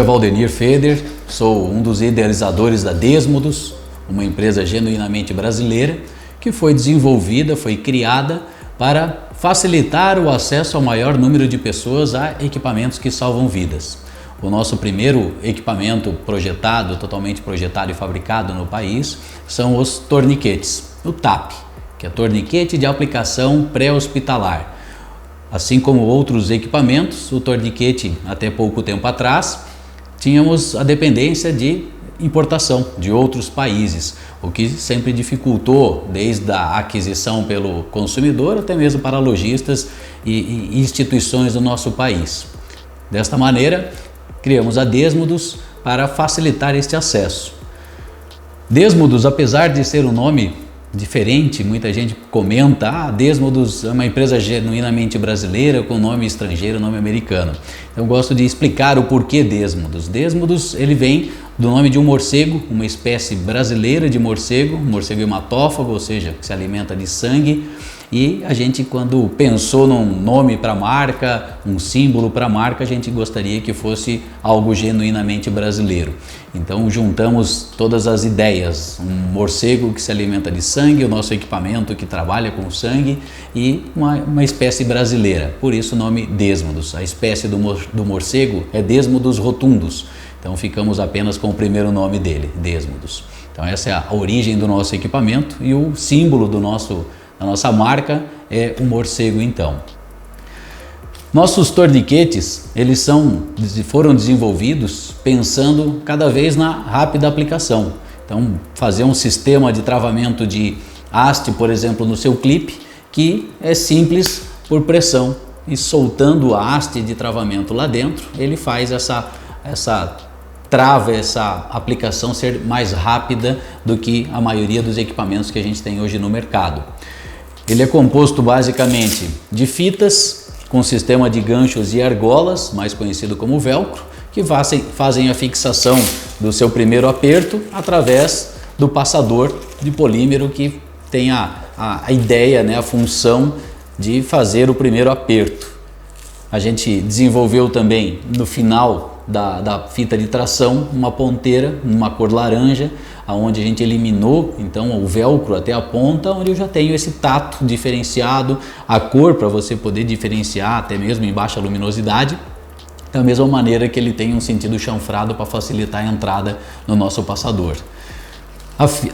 é Valdenir Feder, sou um dos idealizadores da Desmodus, uma empresa genuinamente brasileira que foi desenvolvida, foi criada para facilitar o acesso ao maior número de pessoas a equipamentos que salvam vidas. O nosso primeiro equipamento projetado, totalmente projetado e fabricado no país, são os torniquetes, o TAP, que é torniquete de aplicação pré-hospitalar. Assim como outros equipamentos, o torniquete, até pouco tempo atrás, tínhamos a dependência de importação de outros países, o que sempre dificultou desde a aquisição pelo consumidor até mesmo para lojistas e instituições do nosso país. Desta maneira, criamos a Desmodus para facilitar este acesso. Desmodus, apesar de ser um nome diferente, muita gente comenta, Desmodus é uma empresa genuinamente brasileira com nome estrangeiro, nome americano. Então eu gosto de explicar o porquê Desmodus. Desmodus, ele vem do nome de um morcego, uma espécie brasileira de morcego, morcego hematófago, ou seja, que se alimenta de sangue. E a gente, quando pensou num nome para a marca, um símbolo para a marca, a gente gostaria que fosse algo genuinamente brasileiro. Então juntamos todas as ideias, um morcego que se alimenta de sangue, o nosso equipamento que trabalha com sangue e uma espécie brasileira, por isso o nome Desmodus. A espécie do morcego é Desmodus rotundus, então ficamos apenas com o primeiro nome dele, Desmodus. Então essa é a origem do nosso equipamento e o símbolo da nossa marca é o morcego então. Nossos torniquetes, eles foram desenvolvidos pensando cada vez na rápida aplicação. Então fazer um sistema de travamento de haste, por exemplo, no seu clipe, que é simples por pressão e soltando a haste de travamento lá dentro, ele faz essa aplicação ser mais rápida do que a maioria dos equipamentos que a gente tem hoje no mercado. Ele é composto basicamente de fitas com sistema de ganchos e argolas, mais conhecido como velcro, que fazem a fixação do seu primeiro aperto através do passador de polímero que tem a ideia, a função de fazer o primeiro aperto. A gente desenvolveu também no final da fita de tração uma ponteira, numa cor laranja, onde a gente eliminou então o velcro até a ponta, onde eu já tenho esse tato diferenciado, a cor para você poder diferenciar até mesmo em baixa luminosidade, da mesma maneira que ele tem um sentido chanfrado para facilitar a entrada no nosso passador.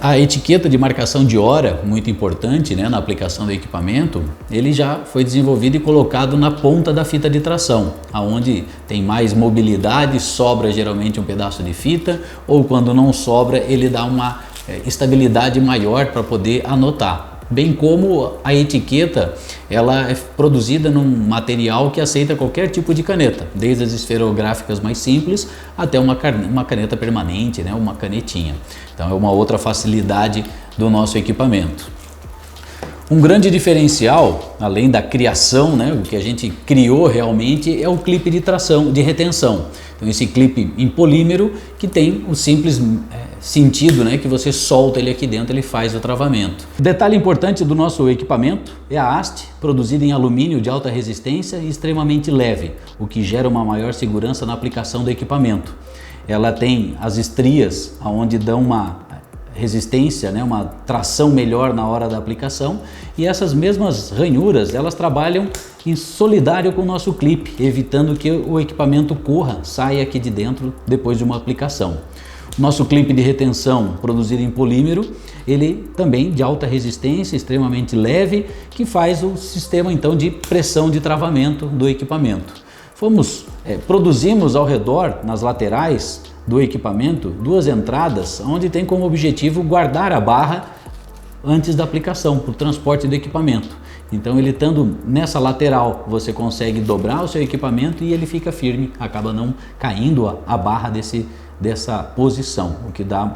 A etiqueta de marcação de hora, muito importante na aplicação do equipamento, ele já foi desenvolvido e colocado na ponta da fita de tração, aonde tem mais mobilidade, sobra geralmente um pedaço de fita, ou quando não sobra, ele dá uma estabilidade maior para poder anotar. Bem como a etiqueta, ela é produzida num material que aceita qualquer tipo de caneta, desde as esferográficas mais simples até uma caneta permanente, uma canetinha. Então é uma outra facilidade do nosso equipamento. Um grande diferencial, além da criação, o que a gente criou realmente é o clipe de tração, de retenção. Então esse clipe em polímero que tem o simples sentido, que você solta ele aqui dentro, ele faz o travamento. Detalhe importante do nosso equipamento é a haste, produzida em alumínio de alta resistência e extremamente leve, o que gera uma maior segurança na aplicação do equipamento. Ela tem as estrias, onde dão uma resistência, uma tração melhor na hora da aplicação, e essas mesmas ranhuras, elas trabalham em solidário com o nosso clipe, evitando que o equipamento saia aqui de dentro depois de uma aplicação. Nosso clipe de retenção produzido em polímero, ele também de alta resistência, extremamente leve, que faz o sistema então de pressão de travamento do equipamento. Produzimos ao redor, nas laterais do equipamento, duas entradas, onde tem como objetivo guardar a barra antes da aplicação, para o transporte do equipamento. Então ele estando nessa lateral, você consegue dobrar o seu equipamento e ele fica firme, acaba não caindo a barra dessa posição, o que dá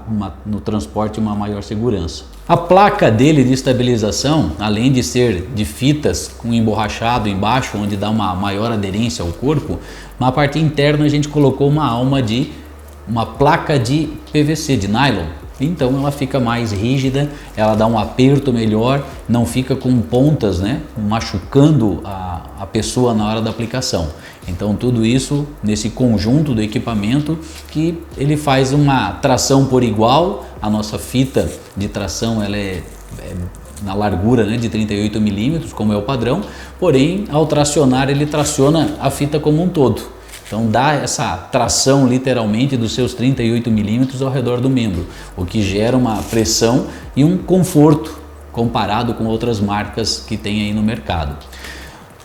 no transporte uma maior segurança. A placa dele de estabilização, além de ser de fitas com emborrachado embaixo, onde dá uma maior aderência ao corpo, na parte interna a gente colocou uma placa de PVC, de nylon. então ela fica mais rígida, ela dá um aperto melhor, não fica com pontas, né, machucando a pessoa na hora da aplicação. Então tudo isso nesse conjunto do equipamento que ele faz uma tração por igual. A nossa fita de tração ela é na largura, né, de 38 milímetros, como é o padrão, porém ao tracionar ele traciona a fita como um todo. Então dá essa tração literalmente dos seus 38 milímetros ao redor do membro, o que gera uma pressão e um conforto comparado com outras marcas que tem aí no mercado.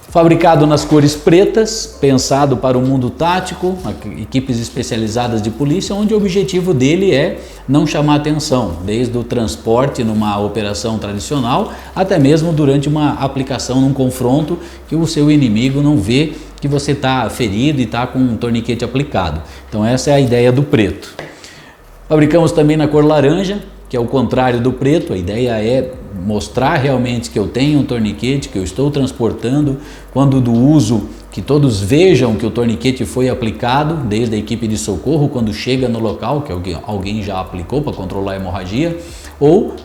Fabricado nas cores pretas, pensado para o mundo tático, equipes especializadas de polícia, onde o objetivo dele é não chamar atenção, desde o transporte numa operação tradicional, até mesmo durante uma aplicação num confronto, que o seu inimigo não vê que você está ferido e está com um torniquete aplicado. Então essa é a ideia do preto. Fabricamos também na cor laranja, que é o contrário do preto. A ideia é mostrar realmente que eu tenho um torniquete, que eu estou transportando, quando do uso, que todos vejam que o torniquete foi aplicado, desde a equipe de socorro, quando chega no local, que alguém já aplicou para controlar a hemorragia, ou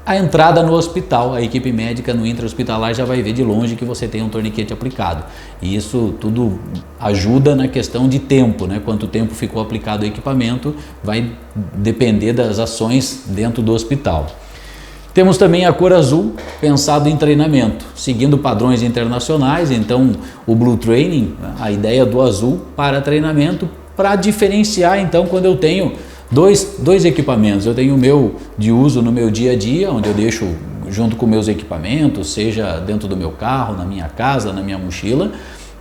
a entrada no hospital, a equipe médica no intra-hospitalar já vai ver de longe que você tem um torniquete aplicado. E isso tudo ajuda na questão de tempo, né? Quanto tempo ficou aplicado o equipamento vai depender das ações dentro do hospital. Temos também a cor azul, pensado em treinamento, seguindo padrões internacionais. Então o Blue Training, a ideia do azul para treinamento, para diferenciar então quando eu tenho dois equipamentos. Eu tenho o meu de uso no meu dia a dia, onde eu deixo junto com meus equipamentos, seja dentro do meu carro, na minha casa, na minha mochila,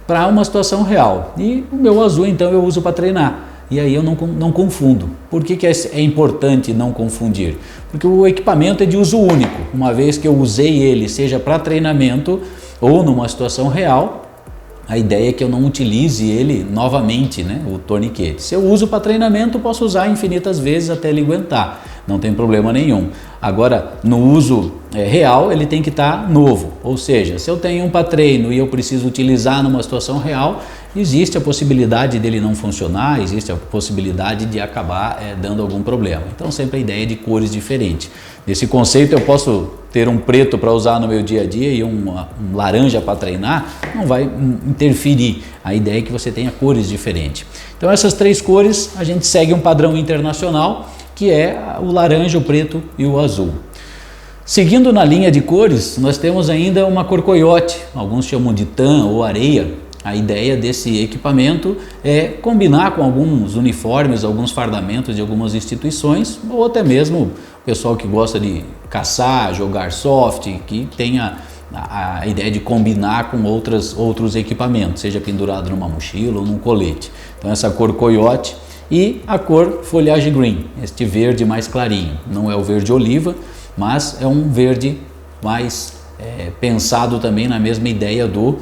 para uma situação real. E o meu azul então eu uso para treinar. E aí eu não confundo. Por que é importante não confundir? Porque o equipamento é de uso único. Uma vez que eu usei ele, seja para treinamento ou numa situação real, a ideia é que eu não utilize ele novamente, né, o torniquete. Se eu uso para treinamento, posso usar infinitas vezes até ele aguentar, não tem problema nenhum. Agora, no uso real, ele tem que estar novo, ou seja, se eu tenho um para treino e eu preciso utilizar numa situação real, existe a possibilidade dele não funcionar, existe a possibilidade de acabar dando algum problema. Então sempre a ideia de cores diferentes. Nesse conceito eu posso ter um preto para usar no meu dia a dia e um laranja para treinar, não vai interferir. A ideia é que você tenha cores diferentes. Então essas três cores a gente segue um padrão internacional, que é o laranja, o preto e o azul. Seguindo na linha de cores, nós temos ainda uma cor coiote, alguns chamam de tan ou areia. A ideia desse equipamento é combinar com alguns uniformes, alguns fardamentos de algumas instituições, ou até mesmo o pessoal que gosta de caçar, jogar soft, que tenha a ideia de combinar com outros equipamentos, seja pendurado numa mochila ou num colete. Então essa cor coiote e a cor foliage green, este verde mais clarinho. Não é o verde oliva, mas é um verde mais pensado também na mesma ideia do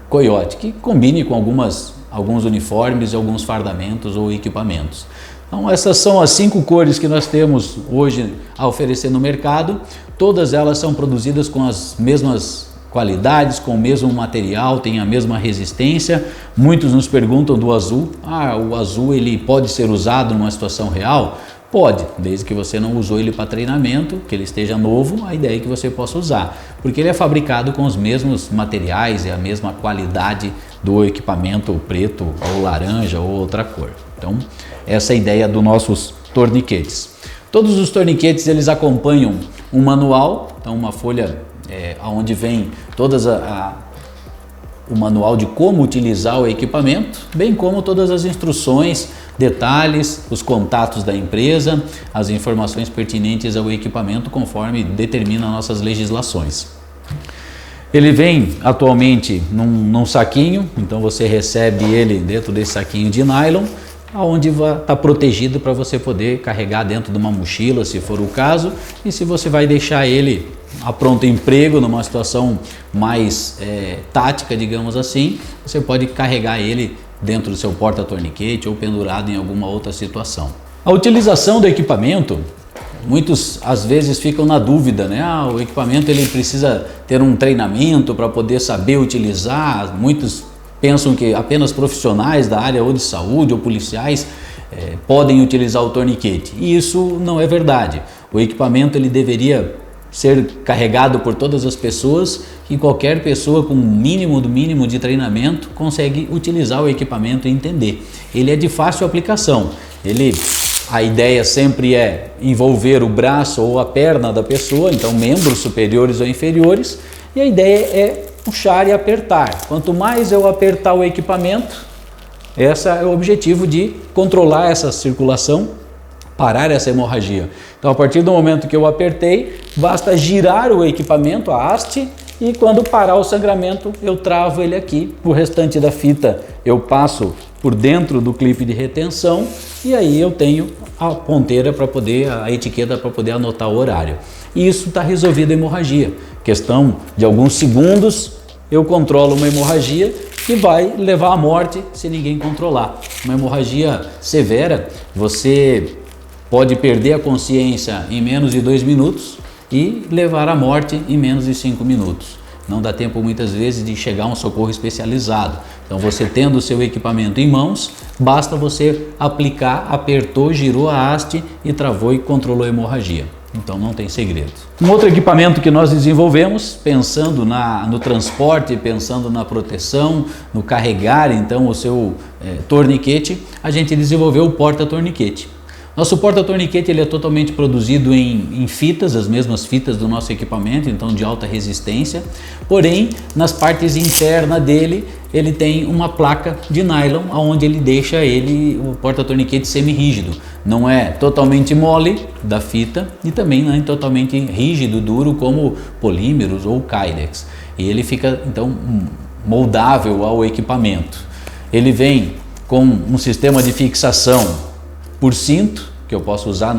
coiote, que combine com alguns uniformes, alguns fardamentos ou equipamentos. Então essas são as 5 cores que nós temos hoje a oferecer no mercado. Todas elas são produzidas com as mesmas qualidades, com o mesmo material, tem a mesma resistência. Muitos nos perguntam do azul. O azul ele pode ser usado numa situação real? Pode, desde que você não usou ele para treinamento, que ele esteja novo, a ideia é que você possa usar, porque ele é fabricado com os mesmos materiais e a mesma qualidade do equipamento preto ou laranja ou outra cor. Então essa é a ideia dos nossos torniquetes. Todos os torniquetes eles acompanham um manual, então uma folha onde vem o manual de como utilizar o equipamento, bem como todas as instruções, detalhes, os contatos da empresa, as informações pertinentes ao equipamento conforme determinam nossas legislações. Ele vem atualmente num saquinho, então você recebe ele dentro desse saquinho de nylon, onde está protegido para você poder carregar dentro de uma mochila, se for o caso, e se você vai deixar ele a pronto emprego numa situação mais tática, digamos assim, você pode carregar ele dentro do seu porta-torniquete ou pendurado em alguma outra situação. A utilização do equipamento, muitos às vezes ficam na dúvida, né? O equipamento ele precisa ter um treinamento para poder saber utilizar. Muitos pensam que apenas profissionais da área ou de saúde ou policiais podem utilizar o torniquete. E isso não é verdade. O equipamento ele deveria ser carregado por todas as pessoas, e qualquer pessoa com o mínimo do mínimo de treinamento consegue utilizar o equipamento e entender. Ele é de fácil aplicação. A ideia sempre é envolver o braço ou a perna da pessoa, então membros superiores ou inferiores, e a ideia é puxar e apertar. Quanto mais eu apertar o equipamento, esse é o objetivo de controlar essa circulação, parar essa hemorragia. Então, a partir do momento que eu apertei, basta girar o equipamento, a haste, e quando parar o sangramento, eu travo ele aqui. O restante da fita eu passo por dentro do clipe de retenção, e aí eu tenho a ponteira para poder, a etiqueta para poder anotar o horário. E isso está resolvida a hemorragia. Questão de alguns segundos, eu controlo uma hemorragia que vai levar à morte se ninguém controlar. Uma hemorragia severa, você pode perder a consciência em menos de 2 minutos e levar à morte em menos de 5 minutos. Não dá tempo muitas vezes de chegar a um socorro especializado. Então, você tendo o seu equipamento em mãos, basta você aplicar, apertou, girou a haste e travou e controlou a hemorragia. Então não tem segredo. Um outro equipamento que nós desenvolvemos, pensando no transporte, pensando na proteção, no carregar então o seu torniquete, a gente desenvolveu o porta-torniquete. Nosso porta-torniquete ele é totalmente produzido em fitas, as mesmas fitas do nosso equipamento, então de alta resistência, porém nas partes internas dele ele tem uma placa de nylon, onde ele deixa o porta-torniquete semi-rígido. Não é totalmente mole da fita e também não é totalmente rígido, duro como polímeros ou kydex. E ele fica então moldável ao equipamento. Ele vem com um sistema de fixação por cinto, que eu posso usar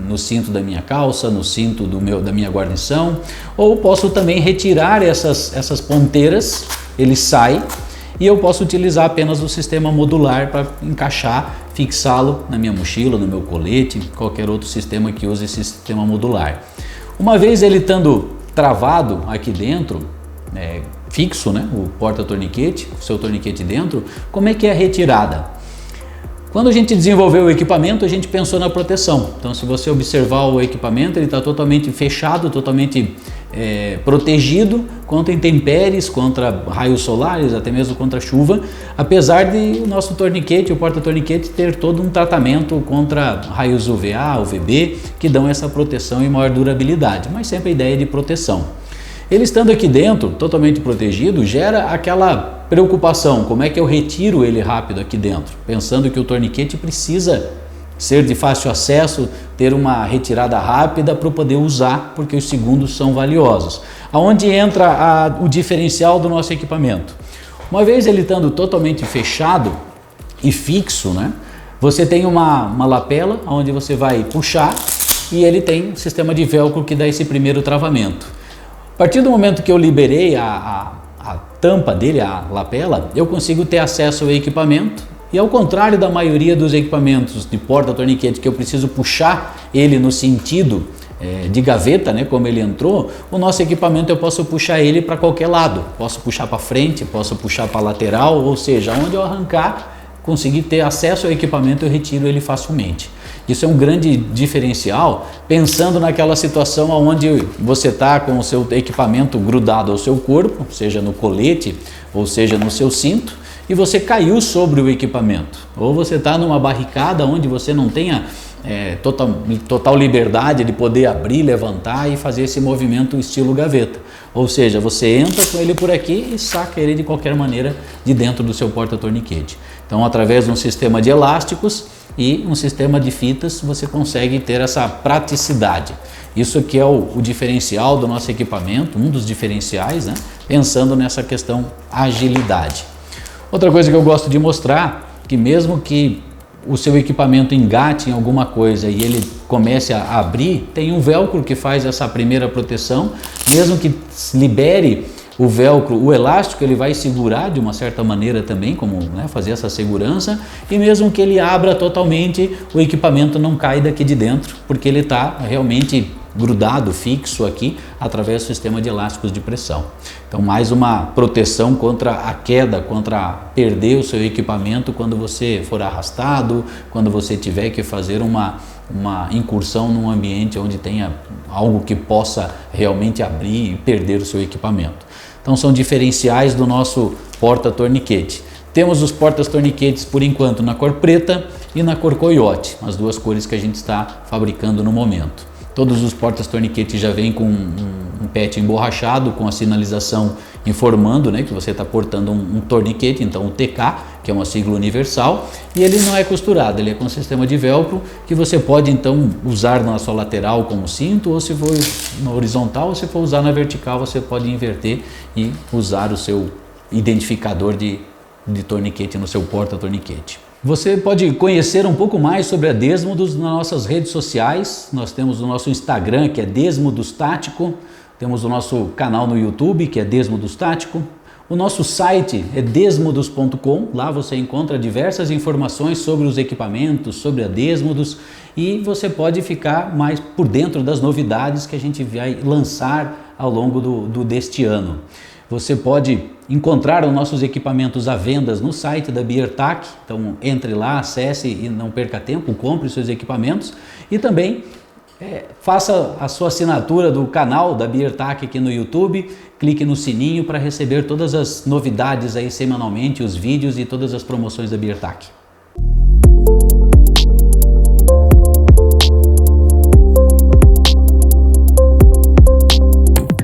no cinto da minha calça, no cinto da minha guarnição, ou posso também retirar essas ponteiras, ele sai, e eu posso utilizar apenas o sistema modular para encaixar, fixá-lo na minha mochila, no meu colete, qualquer outro sistema que use esse sistema modular. Uma vez ele estando travado aqui dentro, fixo, né, o porta-torniquete, o seu torniquete dentro, como é que é a retirada? Quando a gente desenvolveu o equipamento, a gente pensou na proteção. Então, se você observar o equipamento, ele está totalmente fechado, totalmente protegido contra intempéries, contra raios solares, até mesmo contra chuva, apesar de o nosso torniquete, o porta-torniquete, ter todo um tratamento contra raios UVA, UVB, que dão essa proteção e maior durabilidade, mas sempre a ideia de proteção. Ele estando aqui dentro, totalmente protegido, gera aquela preocupação, como é que eu retiro ele rápido aqui dentro? Pensando que o torniquete precisa ser de fácil acesso, ter uma retirada rápida para poder usar, porque os segundos são valiosos. Aonde entra o diferencial do nosso equipamento? Uma vez ele estando totalmente fechado e fixo, né? Você tem uma lapela onde você vai puxar e ele tem um sistema de velcro que dá esse primeiro travamento. A partir do momento que eu liberei a tampa dele, a lapela, eu consigo ter acesso ao equipamento, e ao contrário da maioria dos equipamentos de porta-torniquete que eu preciso puxar ele no sentido de gaveta, né, como ele entrou, o nosso equipamento eu posso puxar ele para qualquer lado, posso puxar para frente, posso puxar para lateral, ou seja, onde eu arrancar, conseguir ter acesso ao equipamento, eu retiro ele facilmente. Isso é um grande diferencial, pensando naquela situação onde você está com o seu equipamento grudado ao seu corpo, seja no colete ou seja no seu cinto, e você caiu sobre o equipamento, ou você está numa barricada onde você não tenha total liberdade de poder abrir, levantar e fazer esse movimento estilo gaveta. Ou seja, você entra com ele por aqui e saca ele de qualquer maneira de dentro do seu porta-torniquete. Então, através de um sistema de elásticos e um sistema de fitas, você consegue ter essa praticidade. Isso aqui é o diferencial do nosso equipamento, um dos diferenciais, né? Pensando nessa questão agilidade. Outra coisa que eu gosto de mostrar, que mesmo que o seu equipamento engate em alguma coisa e ele comece a abrir, tem um velcro que faz essa primeira proteção, mesmo que libere o velcro, o elástico ele vai segurar de uma certa maneira também, como fazer essa segurança, e mesmo que ele abra totalmente, o equipamento não cai daqui de dentro, porque ele está realmente grudado, fixo aqui, através do sistema de elásticos de pressão. Então, mais uma proteção contra a queda, contra perder o seu equipamento quando você for arrastado, quando você tiver que fazer uma incursão num ambiente onde tenha algo que possa realmente abrir e perder o seu equipamento. Então, são diferenciais do nosso porta-torniquete. Temos os portas-torniquetes por enquanto na cor preta e na cor coiote, as duas cores que a gente está fabricando no momento. Todos os portas-torniquetes já vêm com um PET emborrachado, com a sinalização informando, né, que você está portando um torniquete, então o TK, que é uma sigla universal, e ele não é costurado, ele é com sistema de velcro, que você pode então usar na sua lateral como cinto, ou se for na horizontal, ou se for usar na vertical, você pode inverter e usar o seu identificador de torniquete no seu porta-torniquete. Você pode conhecer um pouco mais sobre a Desmodus nas nossas redes sociais. Nós temos o nosso Instagram, que é Desmodus Tático, temos o nosso canal no YouTube, que é Desmodus Tático, o nosso site é desmodus.com, lá você encontra diversas informações sobre os equipamentos, sobre a Desmodus, e você pode ficar mais por dentro das novidades que a gente vai lançar ao longo deste ano. Você pode encontrar os nossos equipamentos à venda no site da BeerTac, então entre lá, acesse e não perca tempo, compre os seus equipamentos e também faça a sua assinatura do canal da BeerTac aqui no YouTube, clique no sininho para receber todas as novidades aí semanalmente, os vídeos e todas as promoções da BeerTac.